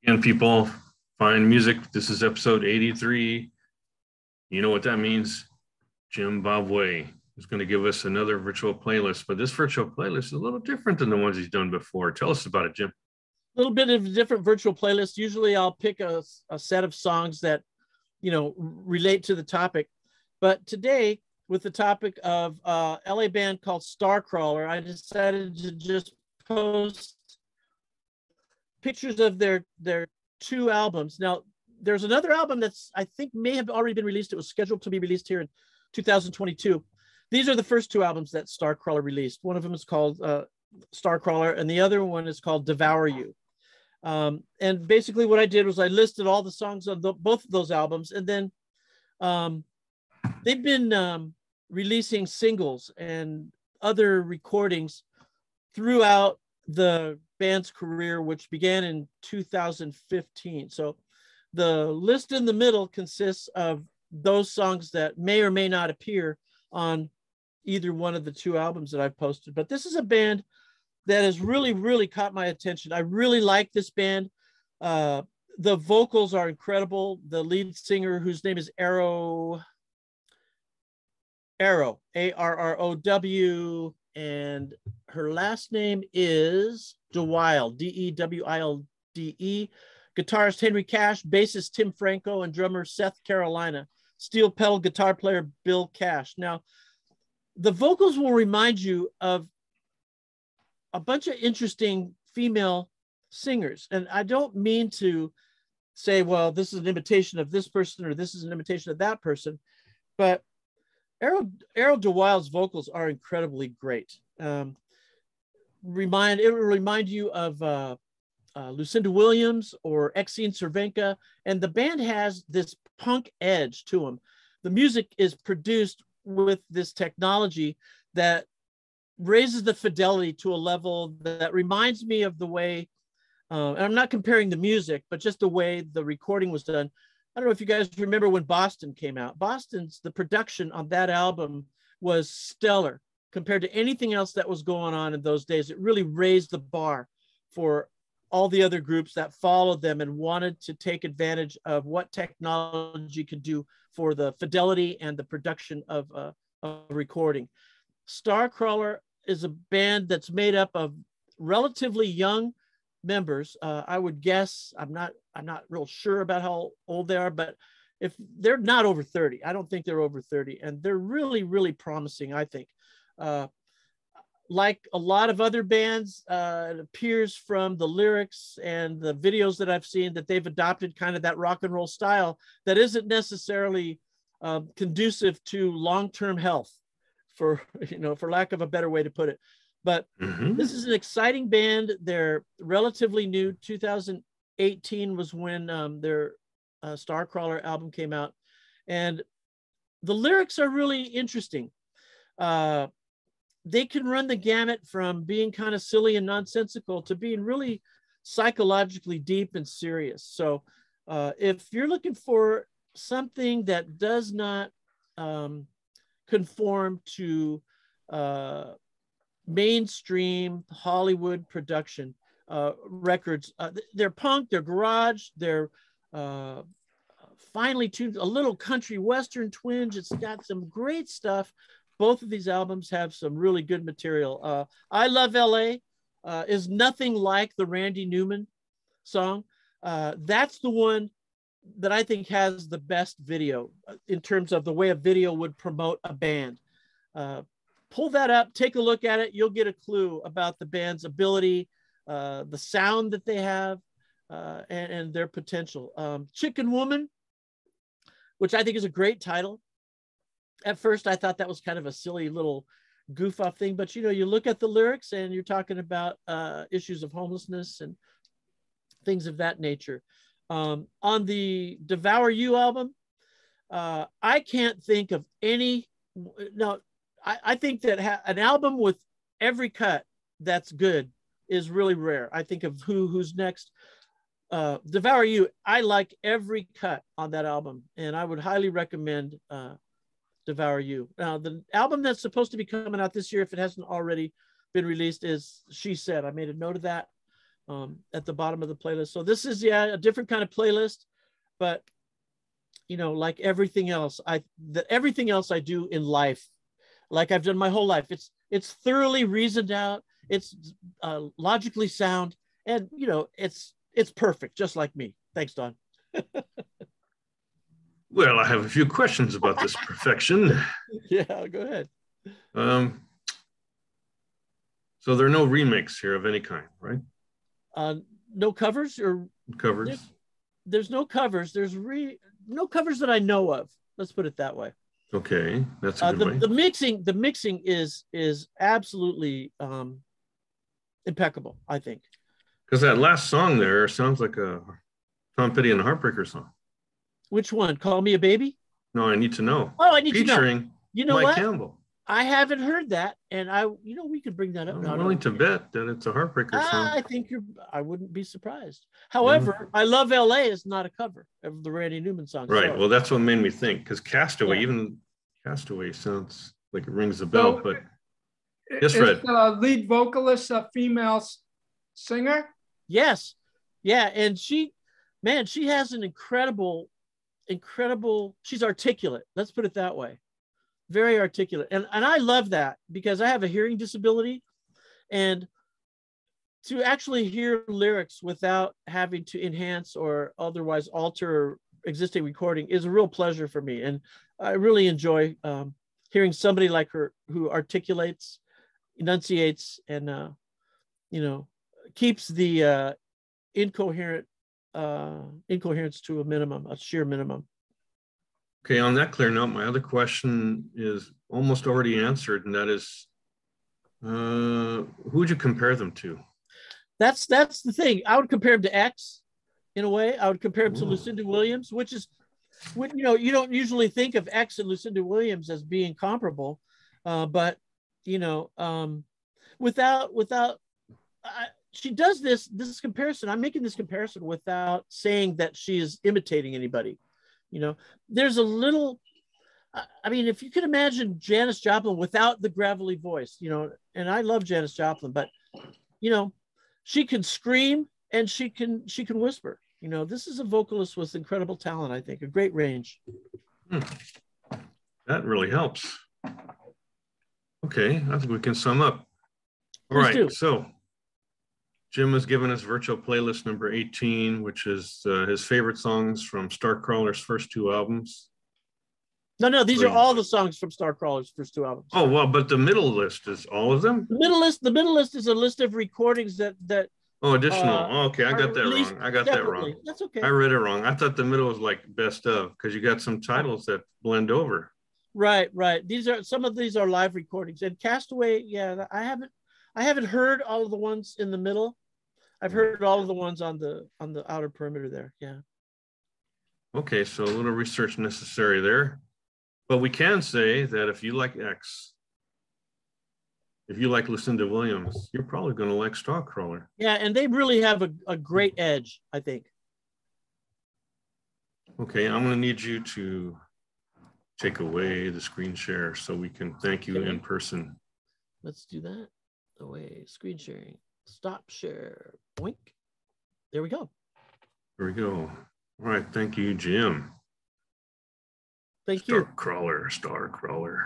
Again, people, find music. This is episode 83. You know what that means. Jim Babwe is going to give us another virtual playlist, but this virtual playlist is a little different than the ones he's done before. Tell us about it, Jim. A little bit of a different virtual playlist. Usually I'll pick a set of songs that, relate to the topic. But today, with the topic of LA band called Starcrawler, I decided to just post pictures of their two albums. Now, there's another album that's I think may have already been released. It was scheduled to be released here in 2022. These are the first two albums that Starcrawler released. One of them is called Starcrawler, and the other one is called Devour You. And basically what I did was I listed all the songs on both of those albums, and then they've been releasing singles and other recordings throughout the band's career, which began in 2015. So the list in the middle consists of those songs that may or may not appear on either one of the two albums that I've posted. But this is a band that has really, really caught my attention. I really like this band. The vocals are incredible. The lead singer, whose name is Arrow, A-R-R-O-W, and her last name is DeWilde, D-E-W-I-L-D-E. Guitarist Henry Cash, bassist Tim Franco, and drummer Seth Carolina. Steel pedal guitar player Bill Cash. Now, the vocals will remind you of a bunch of interesting female singers. And I don't mean to say, well, this is an imitation of this person or this is an imitation of that person, but Arrow DeWilde's vocals are incredibly great. It will remind you of Lucinda Williams or Exene Cervenka, and the band has this punk edge to them. The music is produced with this technology that raises the fidelity to a level that reminds me of the way, and I'm not comparing the music, but just the way the recording was done. I don't know if you guys remember when Boston came out. The production on that album was stellar compared to anything else that was going on in those days. It really raised the bar for all the other groups that followed them and wanted to take advantage of what technology could do for the fidelity and the production of a recording. Starcrawler is a band that's made up of relatively young members. I would guess, I'm not real sure about how old they are, but if they're not over 30, I don't think they're over 30, and they're really, really promising, I think. Like a lot of other bands, it appears from the lyrics and the videos that I've seen that they've adopted kind of that rock and roll style that isn't necessarily conducive to long-term health, for lack of a better way to put it. But This is an exciting band. They're relatively new. 2018 was when their Starcrawler album came out. And the lyrics are really interesting. They can run the gamut from being kind of silly and nonsensical to being really psychologically deep and serious. So if you're looking for something that does not conform to mainstream Hollywood production records, they're punk, they're garage, they're finely tuned, a little country western twinge. It's got some great stuff. Both of these albums have some really good material. I Love LA is nothing like the Randy Newman song. That's the one that I think has the best video in terms of the way a video would promote a band. Pull that up, take a look at it. You'll get a clue about the band's ability, the sound that they have, and their potential. Chicken Woman, which I think is a great title. At first, I thought that was kind of a silly little goof off thing, but you look at the lyrics and you're talking about issues of homelessness and things of that nature. On the Devour You album, I can't think of any. No, I think that an album with every cut that's good is really rare. I think of Who's Next. Devour You, I like every cut on that album, and I would highly recommend Devour You. Now, the album that's supposed to be coming out this year, if it hasn't already been released, is She Said. I made a note of that. at the bottom of the playlist. So this is, yeah, a different kind of playlist, but you know, like everything else, everything else I do in life, like I've done my whole life, it's thoroughly reasoned out, it's logically sound, and you know, it's perfect, just like me. Thanks, Don. Well, I have a few questions about this perfection. Yeah, go ahead. So there are no remakes here of any kind, right? No covers or covers. There's no covers. There's no covers that I know of. Let's put it that way. Okay, that's a good way. The mixing is absolutely impeccable, I think. Because that last song there sounds like a Tom Petty and the Heartbreaker song. Which one? Call Me a Baby? No, I need to know. Oh, I need to know. Featuring Mike Campbell. I haven't heard that, and we could bring that up. I'm willing to bet that it's a Heartbreaker song. I think I wouldn't be surprised. However, I Love LA is not a cover of the Randy Newman song. Right. So. Well, that's what made me think, because Castaway, even Castaway sounds like it rings a bell. But yes, Fred. Is the lead vocalist a female singer? Yes. Yeah, and she has an incredible. She's articulate. Let's put it that way. Very articulate. And I love that, because I have a hearing disability, and to actually hear lyrics without having to enhance or otherwise alter existing recording is a real pleasure for me. And I really enjoy hearing somebody like her who articulates, enunciates, and, keeps the incoherence to a minimum, a sheer minimum. Okay, on that clear note, my other question is almost already answered, and that is, who would you compare them to? That's the thing. I would compare him to X, in a way. I would compare him to Lucinda Williams, which is, you don't usually think of X and Lucinda Williams as being comparable, but she does this comparison. I'm making this comparison without saying that she is imitating anybody. There's a little, I mean, if you could imagine Janis Joplin without the gravelly voice, and I love Janis Joplin, but, she can scream and she can whisper. This is a vocalist with incredible talent, I think, a great range. That really helps. Okay, I think we can sum up. All right, do. So Jim has given us virtual playlist number 18, which is his favorite songs from Starcrawler's first two albums. No, these are all the songs from Starcrawler's first two albums. Oh, well, but the middle list is all of them? The middle list is a list of recordings that additional. Okay, I got that wrong. I got that wrong. That's okay. I read it wrong. I thought the middle was like best of, because you got some titles that blend over. Right. Some of these are live recordings. And Castaway, yeah, I haven't heard all of the ones in the middle. I've heard all of the ones on the outer perimeter there. Yeah. Okay, so a little research necessary there. But we can say that if you like X, if you like Lucinda Williams, you're probably going to like Starcrawler. Yeah, and they really have a great edge, I think. Okay, I'm going to need you to take away the screen share so we can thank you in person. Let's do that. Away, screen sharing. Stop share. Boink. There we go. There we go. All right, thank you, Jim. Thank you. Starcrawler.